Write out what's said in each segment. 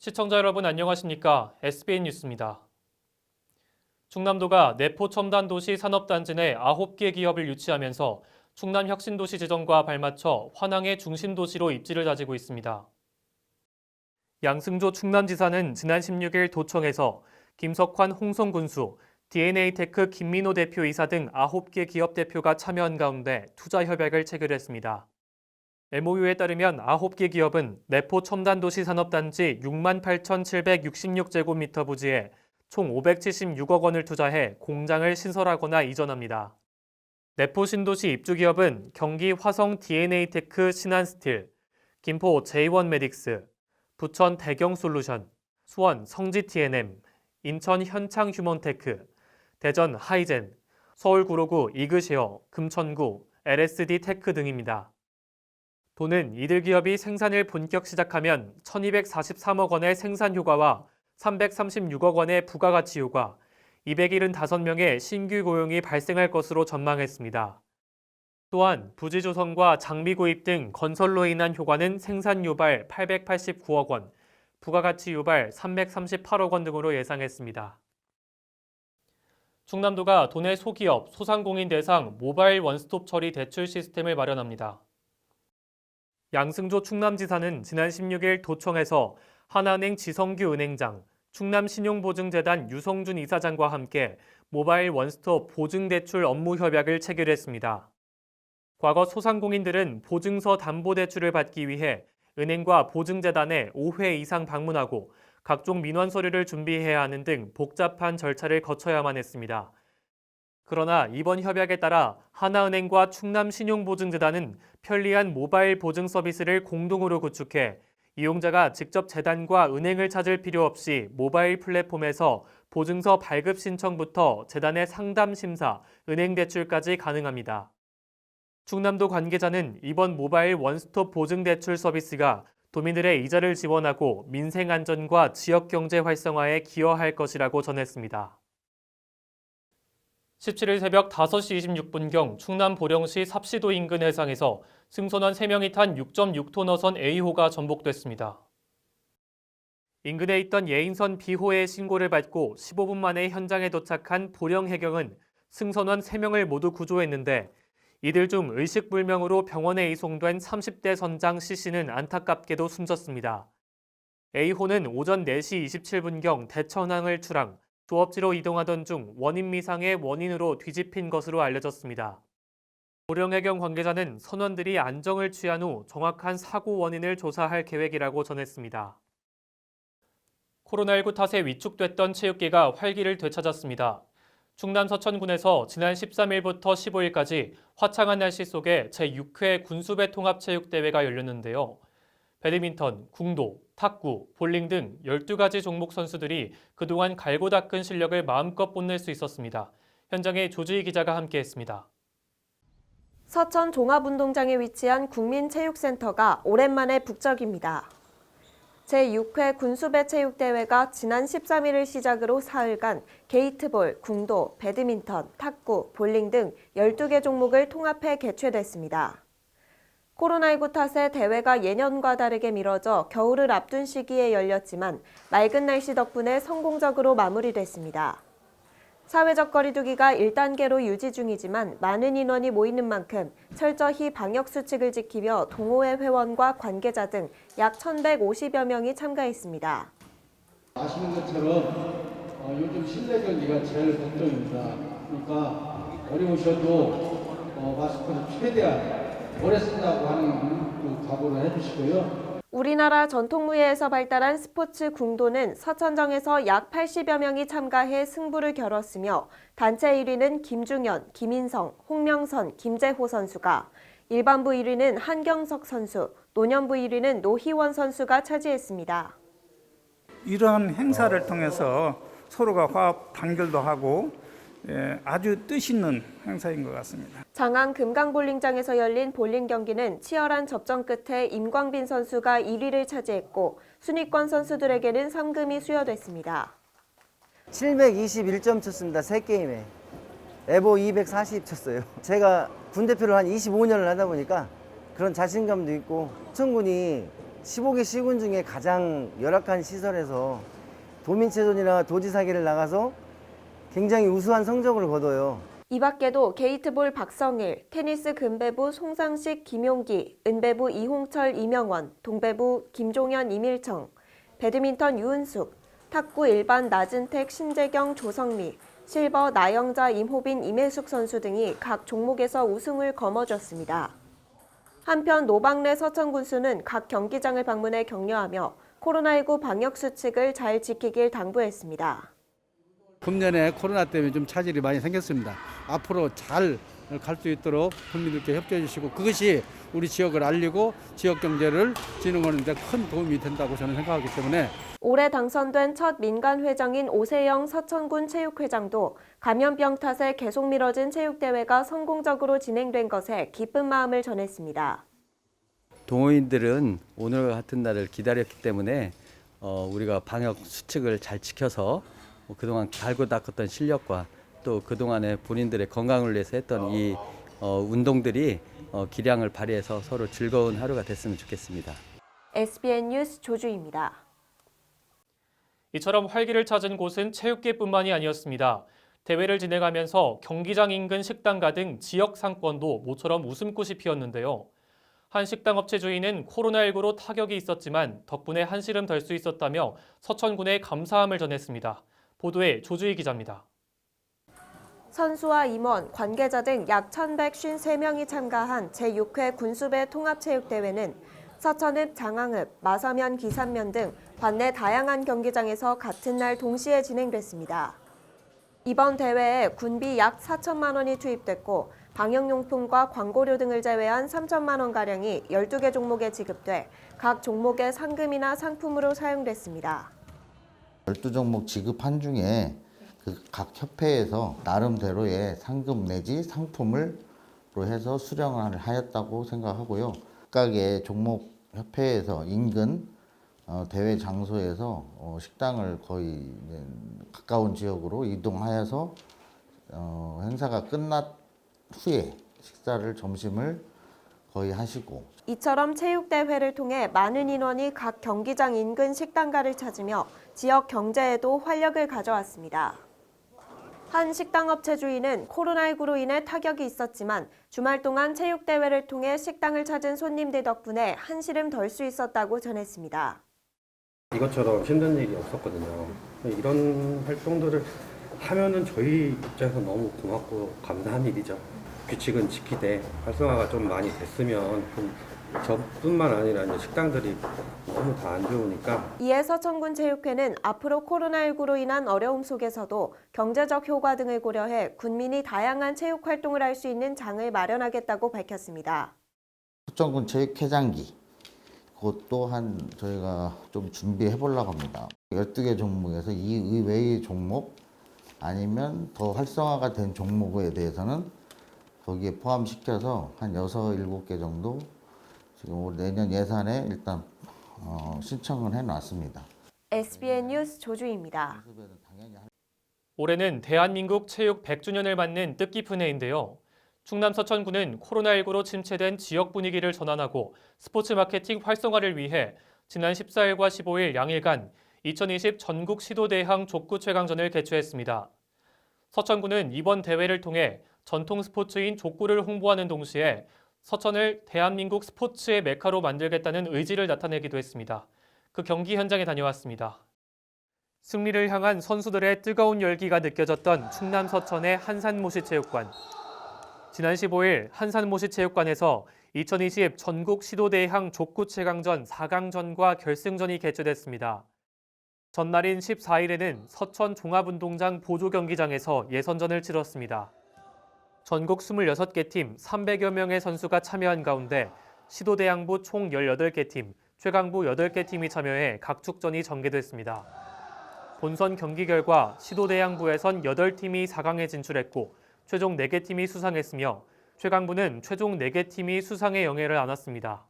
시청자 여러분 안녕하십니까? SBN 뉴스입니다. 충남도가 내포첨단도시 산업단지 내 9개 기업을 유치하면서 충남혁신도시 지정과 발맞춰 환항의 중심도시로 입지를 다지고 있습니다. 양승조 충남지사는 지난 16일 도청에서 김석환 홍성군수, DNA테크 김민호 대표이사 등 9개 기업 대표가 참여한 가운데 투자 협약을 체결했습니다. MOU에 따르면 9개 기업은 내포 첨단도시 산업단지 68,766제곱미터 부지에 총 576억 원을 투자해 공장을 신설하거나 이전합니다. 내포 신도시 입주기업은 경기 화성 DNA테크 신한스틸, 김포 J1메딕스, 부천 대경솔루션, 수원 성지 TNM, 인천 현창 휴먼테크, 대전 하이젠, 서울 구로구 이그쉐어, 금천구 LSD 테크 등입니다. 도는 이들 기업이 생산을 본격 시작하면 1,243억 원의 생산 효과와 336억 원의 부가가치 효과, 275명의 신규 고용이 발생할 것으로 전망했습니다. 또한 부지 조성과 장비 구입 등 건설로 인한 효과는 생산 유발 889억 원, 부가가치 유발 338억 원 등으로 예상했습니다. 충남도가 도내 소기업, 소상공인 대상 모바일 원스톱 처리 대출 시스템을 마련합니다. 양승조 충남지사는 지난 16일 도청에서 하나은행 지성규 은행장, 충남신용보증재단 유성준 이사장과 함께 모바일 원스톱 보증대출 업무 협약을 체결했습니다. 과거 소상공인들은 보증서 담보대출을 받기 위해 은행과 보증재단에 5회 이상 방문하고 각종 민원 서류를 준비해야 하는 등 복잡한 절차를 거쳐야만 했습니다. 그러나 이번 협약에 따라 하나은행과 충남신용보증재단은 편리한 모바일 보증 서비스를 공동으로 구축해 이용자가 직접 재단과 은행을 찾을 필요 없이 모바일 플랫폼에서 보증서 발급 신청부터 재단의 상담 심사, 은행 대출까지 가능합니다. 충남도 관계자는 이번 모바일 원스톱 보증 대출 서비스가 도민들의 이자를 지원하고 민생 안전과 지역 경제 활성화에 기여할 것이라고 전했습니다. 17일 새벽 5시 26분경 충남 보령시 삽시도 인근 해상에서 승선원 3명이 탄 6.6톤 어선 A호가 전복됐습니다. 인근에 있던 예인선 B호의 신고를 받고 15분 만에 현장에 도착한 보령해경은 승선원 3명을 모두 구조했는데 이들 중 의식불명으로 병원에 이송된 30대 선장 C씨는 안타깝게도 숨졌습니다. A호는 오전 4시 27분경 대천항을 출항, 조업지로 이동하던 중 원인 미상의 원인으로 뒤집힌 것으로 알려졌습니다. 보령해경 관계자는 선원들이 안정을 취한 후 정확한 사고 원인을 조사할 계획이라고 전했습니다. 코로나19 탓에 위축됐던 체육계가 활기를 되찾았습니다. 충남 서천군에서 지난 13일부터 15일까지 화창한 날씨 속에 제6회 군수배 통합체육대회가 열렸는데요. 배드민턴, 궁도, 탁구, 볼링 등 12가지 종목 선수들이 그동안 갈고 닦은 실력을 마음껏 뽐낼 수 있었습니다. 현장에 조주희 기자가 함께했습니다. 서천 종합운동장에 위치한 국민체육센터가 오랜만에 북적입니다. 제6회 군수배 체육대회가 지난 13일을 시작으로 사흘간 게이트볼, 궁도, 배드민턴, 탁구, 볼링 등 12개 종목을 통합해 개최됐습니다. 코로나19 탓에 대회가 예년과 다르게 미뤄져 겨울을 앞둔 시기에 열렸지만 맑은 날씨 덕분에 성공적으로 마무리됐습니다. 사회적 거리 두기가 1단계로 유지 중이지만 많은 인원이 모이는 만큼 철저히 방역수칙을 지키며 동호회 회원과 관계자 등 약 1,150여 명이 참가했습니다. 아시는 것처럼 요즘 실내 경기가 제일 걱정입니다. 그러니까 어려우셔도 마스크를 최대한 오래 쓴다고 하는 각오를 해주시고요. 우리나라 전통무예에서 발달한 스포츠 궁도는 서천정에서 약 80여 명이 참가해 승부를 겨뤘으며 단체 1위는 김중현, 김인성, 홍명선, 김재호 선수가, 일반부 1위는 한경석 선수, 노년부 1위는 노희원 선수가 차지했습니다. 이러한 행사를 통해서 서로가 화합 단결도 하고 아주 뜻있는 행사인 것 같습니다. 장안 금강볼링장에서 열린 볼링 경기는 치열한 접전 끝에 임광빈 선수가 1위를 차지했고 순위권 선수들에게는 상금이 수여됐습니다. 721점 쳤습니다. 3게임에. 에보 240 쳤어요. 제가 군대표를 한 25년을 하다 보니까 그런 자신감도 있고 서천군이 15개 시군 중에 가장 열악한 시설에서 도민체전이나 도지사기를 나가서 굉장히 우수한 성적을 거둬요. 이 밖에도 게이트볼 박성일, 테니스 금배부 송상식, 김용기, 은배부 이홍철, 이명원, 동배부 김종현, 이밀청, 배드민턴 유은숙, 탁구 일반 나진택, 신재경, 조성미, 실버 나영자, 임호빈, 임혜숙 선수 등이 각 종목에서 우승을 거머쥐었습니다. 한편 노박래 서천 군수는 각 경기장을 방문해 격려하며 코로나19 방역 수칙을 잘 지키길 당부했습니다. 금년에 코로나 때문에 좀 차질이 많이 생겼습니다. 앞으로 잘 갈 수 있도록 국민들께 협조해 주시고 그것이 우리 지역을 알리고 지역 경제를 진흥하는 데 큰 도움이 된다고 저는 생각하기 때문에 올해 당선된 첫 민간 회장인 오세영 서천군 체육회장도 감염병 탓에 계속 미뤄진 체육대회가 성공적으로 진행된 것에 기쁜 마음을 전했습니다. 동호인들은 오늘 같은 날을 기다렸기 때문에 우리가 방역 수칙을 잘 지켜서 그동안 갈고 닦았던 실력과 또 그동안에 본인들의 건강을 위해서 했던 이 운동들이 기량을 발휘해서 서로 즐거운 하루가 됐으면 좋겠습니다. SBN 뉴스 조주입니다. 이처럼 활기를 찾은 곳은 체육계뿐만이 아니었습니다. 대회를 진행하면서 경기장 인근 식당가 등 지역 상권도 모처럼 웃음꽃이 피었는데요. 한 식당업체 주인은 코로나19로 타격이 있었지만 덕분에 한시름 덜 수 있었다며 서천군에 감사함을 전했습니다. 보도에 조주희 기자입니다. 선수와 임원, 관계자 등 약 1,153명이 참가한 제6회 군수배 통합체육대회는 서천읍, 장항읍, 마서면, 기산면 등 관내 다양한 경기장에서 같은 날 동시에 진행됐습니다. 이번 대회에 군비 약 4천만 원이 투입됐고 방역용품과 광고료 등을 제외한 3천만 원가량이 12개 종목에 지급돼 각 종목의 상금이나 상품으로 사용됐습니다. 12종목 지급한 중에 각 협회에서 나름대로의 상금 내지 상품으로 해서 수령을 하였다고 생각하고요. 각각의 종목 협회에서 인근 대회 장소에서 식당을 거의 가까운 지역으로 이동하여서 행사가 끝난 후에 점심을 거의 하시고 이처럼 체육대회를 통해 많은 인원이 각 경기장 인근 식당가를 찾으며 지역 경제에도 활력을 가져왔습니다. 한 식당업체 주인은 코로나19로 인해 타격이 있었지만 주말 동안 체육대회를 통해 식당을 찾은 손님들 덕분에 한시름 덜 수 있었다고 전했습니다. 이것처럼 힘든 일이 없었거든요. 이런 활동들을 하면은 저희 입장에서 너무 고맙고 감사한 일이죠. 규칙은 지키되 활성화가 좀 많이 됐으면 저뿐만 아니라 이제 식당들이 너무 다 안 좋으니까. 이에 서천군 체육회는 앞으로 코로나19로 인한 어려움 속에서도 경제적 효과 등을 고려해 군민이 다양한 체육 활동을 할 수 있는 장을 마련하겠다고 밝혔습니다. 서천군 체육회장기 그것도 저희가 좀 준비해 보려고 합니다. 12개 종목에서 이 의외의 종목 아니면 더 활성화가 된 종목에 대해서는 거기에 포함시켜서 한 6, 7개 정도 지금 내년 예산에 일단 신청을 해놨습니다. SBN 뉴스 조주희입니다. 올해는 대한민국 체육 100주년을 맞는 뜻깊은 해인데요. 충남 서천군은 코로나19로 침체된 지역 분위기를 전환하고 스포츠 마케팅 활성화를 위해 지난 14일과 15일 양일간 2020 전국 시도대항 족구 최강전을 개최했습니다. 서천군은 이번 대회를 통해 전통 스포츠인 족구를 홍보하는 동시에 서천을 대한민국 스포츠의 메카로 만들겠다는 의지를 나타내기도 했습니다. 그 경기 현장에 다녀왔습니다. 승리를 향한 선수들의 뜨거운 열기가 느껴졌던 충남 서천의 한산모시체육관. 지난 15일 한산모시체육관에서 2020 전국 시도대항 족구 최강전 4강전과 결승전이 개최됐습니다. 전날인 14일에는 서천 종합운동장 보조경기장에서 예선전을 치렀습니다. 전국 26개 팀 300여 명의 선수가 참여한 가운데 시도대항부 총 18개 팀, 최강부 8개 팀이 참여해 각축전이 전개됐습니다. 본선 경기 결과 시도대항부에선 8팀이 4강에 진출했고 최종 4개 팀이 수상했으며 최강부는 최종 4개 팀이 수상의 영예를 안았습니다.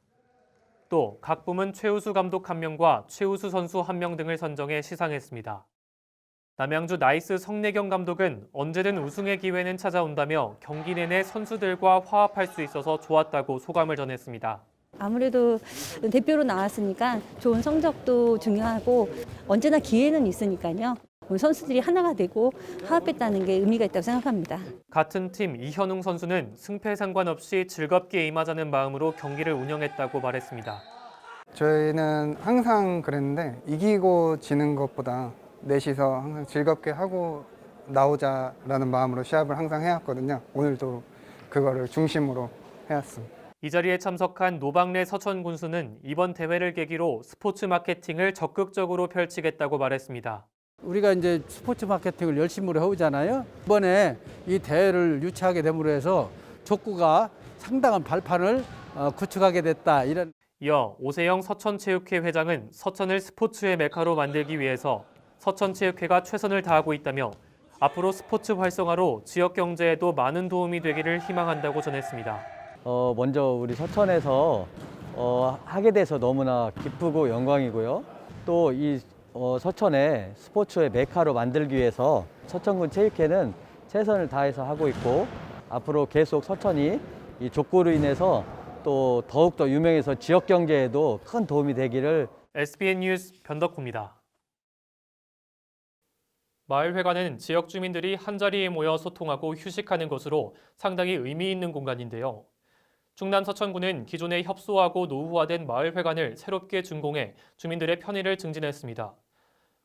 또 각 부문 최우수 감독 1명과 최우수 선수 1명 등을 선정해 시상했습니다. 남양주 나이스 성내경 감독은 언제든 우승의 기회는 찾아온다며 경기 내내 선수들과 화합할 수 있어서 좋았다고 소감을 전했습니다. 아무래도 대표로 나왔으니까 좋은 성적도 중요하고 언제나 기회는 있으니까요. 우리 선수들이 하나가 되고 화합했다는 게 의미가 있다고 생각합니다. 같은 팀 이현웅 선수는 승패 상관없이 즐겁게 임하자는 마음으로 경기를 운영했다고 말했습니다. 저희는 항상 그랬는데 이기고 지는 것보다 넷이서 항상 즐겁게 하고 나오자라는 마음으로 시합을 항상 해왔거든요. 오늘도 그거를 중심으로 해왔습니다. 이 자리에 참석한 노박래 서천 군수는 이번 대회를 계기로 스포츠 마케팅을 적극적으로 펼치겠다고 말했습니다. 우리가 이제 스포츠 마케팅을 열심히 해오잖아요. 이번에 이 대회를 유치하게 됨으로 해서 족구가 상당한 발판을 구축하게 됐다. 이런. 이어 오세영 서천체육회 회장은 서천을 스포츠의 메카로 만들기 위해서 서천체육회가 최선을 다하고 있다며 앞으로 스포츠 활성화로 지역 경제에도 많은 도움이 되기를 희망한다고 전했습니다. 먼저 우리 서천에서 하게 돼서 너무나 기쁘고 영광이고요. 또 이 서천의 스포츠의 메카로 만들기 위해서 서천군 체육회는 최선을 다해서 하고 있고 앞으로 계속 서천이 이 족구로 인해서 또 더욱더 유명해서 지역 경제에도 큰 도움이 되기를. SBN 뉴스 변덕구입니다. 마을회관은 지역 주민들이 한자리에 모여 소통하고 휴식하는 곳으로 상당히 의미 있는 공간인데요. 충남 서천군은 기존에 협소하고 노후화된 마을회관을 새롭게 준공해 주민들의 편의를 증진했습니다.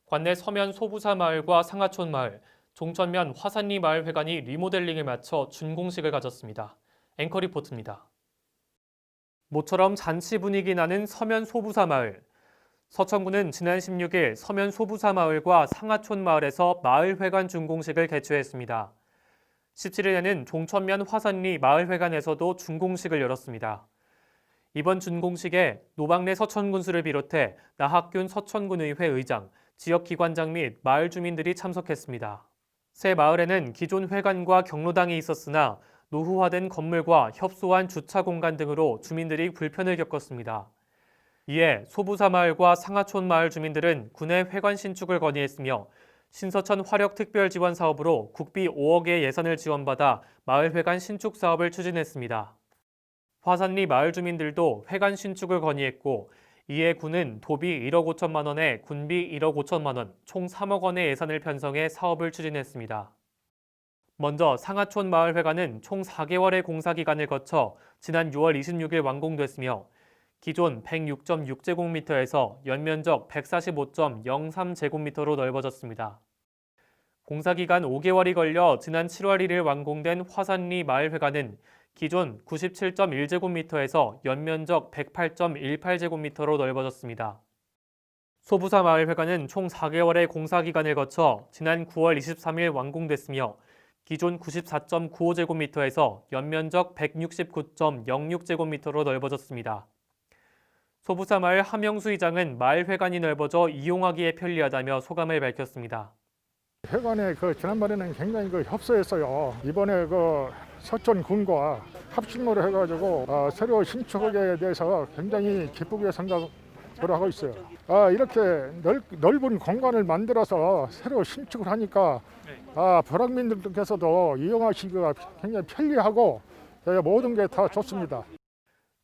관내 서면 소부사 마을과 상하촌 마을, 종천면 화산리 마을회관이 리모델링을 마쳐 준공식을 가졌습니다. 앵커 리포트입니다. 모처럼 잔치 분위기 나는 서면 소부사 마을. 서천군은 지난 16일 서면 소부사 마을과 상하촌 마을에서 마을회관 준공식을 개최했습니다. 17일에는 종천면 화산리 마을회관에서도 준공식을 열었습니다. 이번 준공식에 노박래 서천군수를 비롯해 나학균 서천군의회 의장, 지역기관장 및 마을 주민들이 참석했습니다. 새 마을에는 기존 회관과 경로당이 있었으나 노후화된 건물과 협소한 주차 공간 등으로 주민들이 불편을 겪었습니다. 이에 소부사 마을과 상하촌 마을 주민들은 군의 회관 신축을 건의했으며 신서천 화력 특별 지원 사업으로 국비 5억의 예산을 지원받아 마을회관 신축 사업을 추진했습니다. 화산리 마을 주민들도 회관 신축을 건의했고 이에 군은 도비 1억 5천만 원에 군비 1억 5천만 원, 총 3억 원의 예산을 편성해 사업을 추진했습니다. 먼저 상하촌 마을회관은 총 4개월의 공사기간을 거쳐 지난 6월 26일 완공됐으며 기존 106.6제곱미터에서 연면적 145.03제곱미터로 넓어졌습니다. 공사기간 5개월이 걸려 지난 7월 1일 완공된 화산리 마을회관은 기존 97.1제곱미터에서 연면적 108.18제곱미터로 넓어졌습니다. 소부사 마을회관은 총 4개월의 공사기간을 거쳐 지난 9월 23일 완공됐으며 기존 94.95제곱미터에서 연면적 169.06제곱미터로 넓어졌습니다. 소부사 마을 함영수 이장은 마을회관이 넓어져 이용하기에 편리하다며 소감을 밝혔습니다. 회관에 지난번에는 굉장히 협소했어요. 이번에 서천군과 합심으로 해가지고 새로 신축에 대해서 굉장히 기쁘게 생각을 하고 있어요. 이렇게 넓은 공간을 만들어서 새로 신축을 하니까 벼락민들께서도 이용하시기가 굉장히 편리하고 모든 게 다 좋습니다.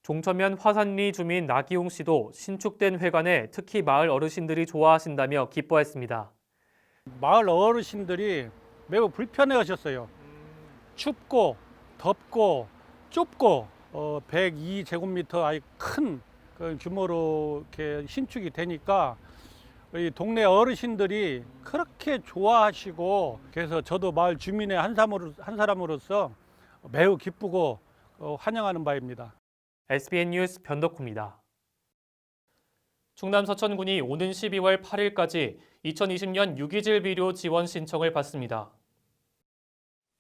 종천면 화산리 주민 나기용 씨도 신축된 회관에 특히 마을 어르신들이 좋아하신다며 기뻐했습니다. 마을 어르신들이 매우 불편해하셨어요. 춥고 덥고 좁고 102제곱미터 아주 큰 규모로 이렇게 신축이 되니까 이 동네 어르신들이 그렇게 좋아하시고 그래서 저도 마을 주민의 한 사람으로서 매우 기쁘고 환영하는 바입니다. SBN 뉴스 변덕구입니다. 충남 서천군이 오는 12월 8일까지 2020년 유기질 비료 지원 신청을 받습니다.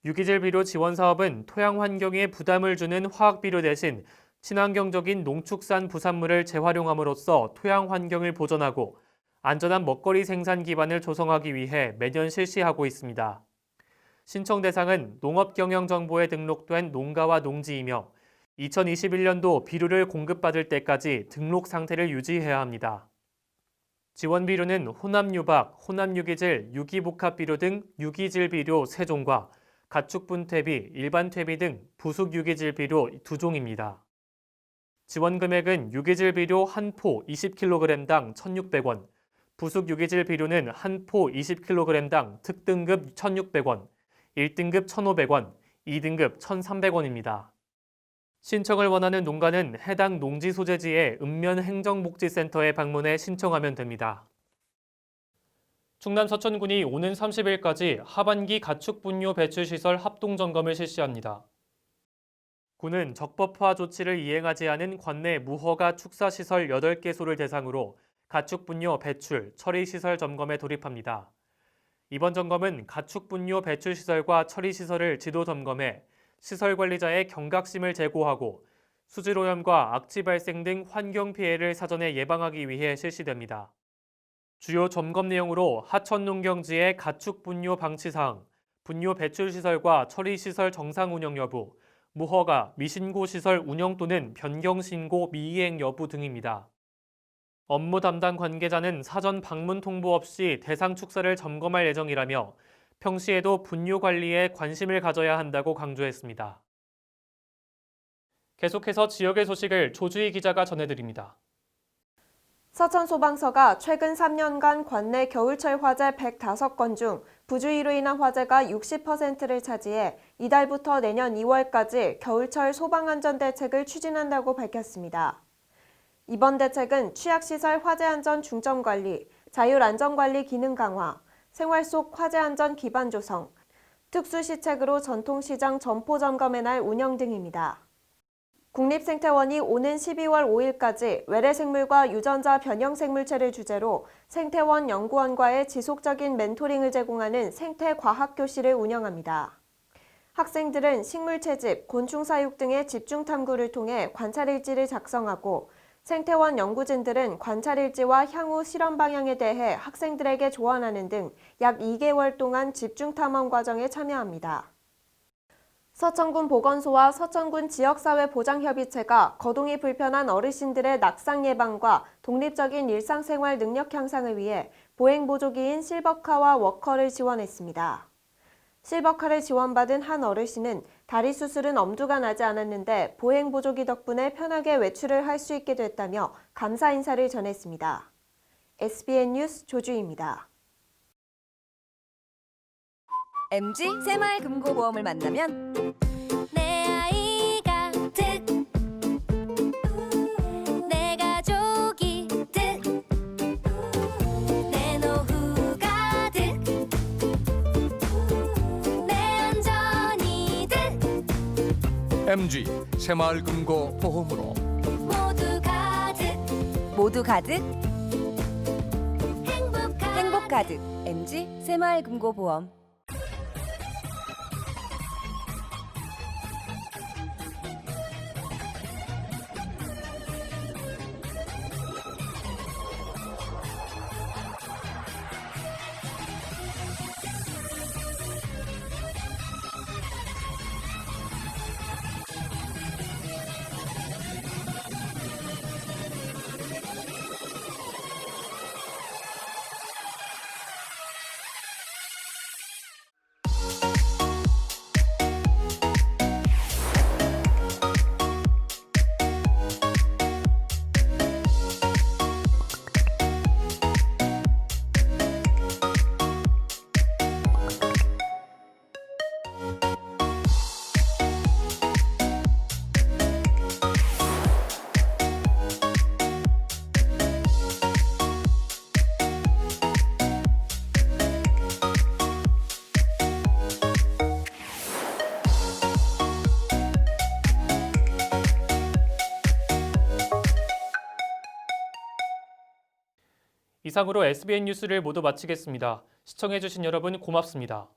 유기질 비료 지원 사업은 토양 환경에 부담을 주는 화학 비료 대신 친환경적인 농축산 부산물을 재활용함으로써 토양 환경을 보존하고 안전한 먹거리 생산 기반을 조성하기 위해 매년 실시하고 있습니다. 신청 대상은 농업경영정보에 등록된 농가와 농지이며 2021년도 비료를 공급받을 때까지 등록 상태를 유지해야 합니다. 지원 비료는 혼합유박, 혼합유기질, 유기복합비료 등 유기질 비료 3종과 가축분 퇴비, 일반 퇴비 등 부숙 유기질 비료 2종입니다. 지원 금액은 유기질 비료 한 포 20kg당 1,600원, 부속 유기질 비료는 한 포 20kg당 특등급 1,600원, 1등급 1,500원, 2등급 1,300원입니다. 신청을 원하는 농가는 해당 농지 소재지의 읍면행정복지센터에 방문해 신청하면 됩니다. 충남 서천군이 오는 30일까지 하반기 가축분뇨 배출시설 합동점검을 실시합니다. 군은 적법화 조치를 이행하지 않은 관내 무허가 축사시설 8개소를 대상으로 가축분뇨 배출, 처리시설 점검에 돌입합니다. 이번 점검은 가축분뇨 배출시설과 처리시설을 지도 점검해 시설 관리자의 경각심을 제고하고 수질오염과 악취 발생 등 환경 피해를 사전에 예방하기 위해 실시됩니다. 주요 점검 내용으로 하천 농경지의 가축 분뇨 방치 사항, 분뇨 배출 시설과 처리 시설 정상 운영 여부, 무허가, 미신고 시설 운영 또는 변경 신고 미이행 여부 등입니다. 업무 담당 관계자는 사전 방문 통보 없이 대상 축사를 점검할 예정이라며 평시에도 분뇨 관리에 관심을 가져야 한다고 강조했습니다. 계속해서 지역의 소식을 조주희 기자가 전해드립니다. 서천소방서가 최근 3년간 관내 겨울철 화재 105건 중 부주의로 인한 화재가 60%를 차지해 이달부터 내년 2월까지 겨울철 소방안전대책을 추진한다고 밝혔습니다. 이번 대책은 취약시설 화재안전 중점관리, 자율안전관리 기능 강화, 생활 속 화재안전 기반 조성, 특수시책으로 전통시장 점포점검의 날 운영 등입니다. 국립생태원이 오는 12월 5일까지 외래생물과 유전자 변형생물체를 주제로 생태원 연구원과의 지속적인 멘토링을 제공하는 생태과학교실을 운영합니다. 학생들은 식물 채집, 곤충 사육 등의 집중 탐구를 통해 관찰일지를 작성하고 생태원 연구진들은 관찰일지와 향후 실험 방향에 대해 학생들에게 조언하는 등 약 2개월 동안 집중 탐험 과정에 참여합니다. 서천군 보건소와 서천군 지역사회보장협의체가 거동이 불편한 어르신들의 낙상 예방과 독립적인 일상생활 능력 향상을 위해 보행보조기인 실버카와 워커를 지원했습니다. 실버카를 지원받은 한 어르신은 다리 수술은 엄두가 나지 않았는데 보행보조기 덕분에 편하게 외출을 할 수 있게 됐다며 감사 인사를 전했습니다. SBN 뉴스 조주희입니다. MG 새마을금고보험을 만나면 내 아이가 득, 내 가족이 득, 내 노후가 득, 내 안전이 득. MG 새마을금고보험으로 모두 가득 행복 가득. MG 새마을금고보험. 이상으로 SBN 뉴스를 모두 마치겠습니다. 시청해주신 여러분 고맙습니다.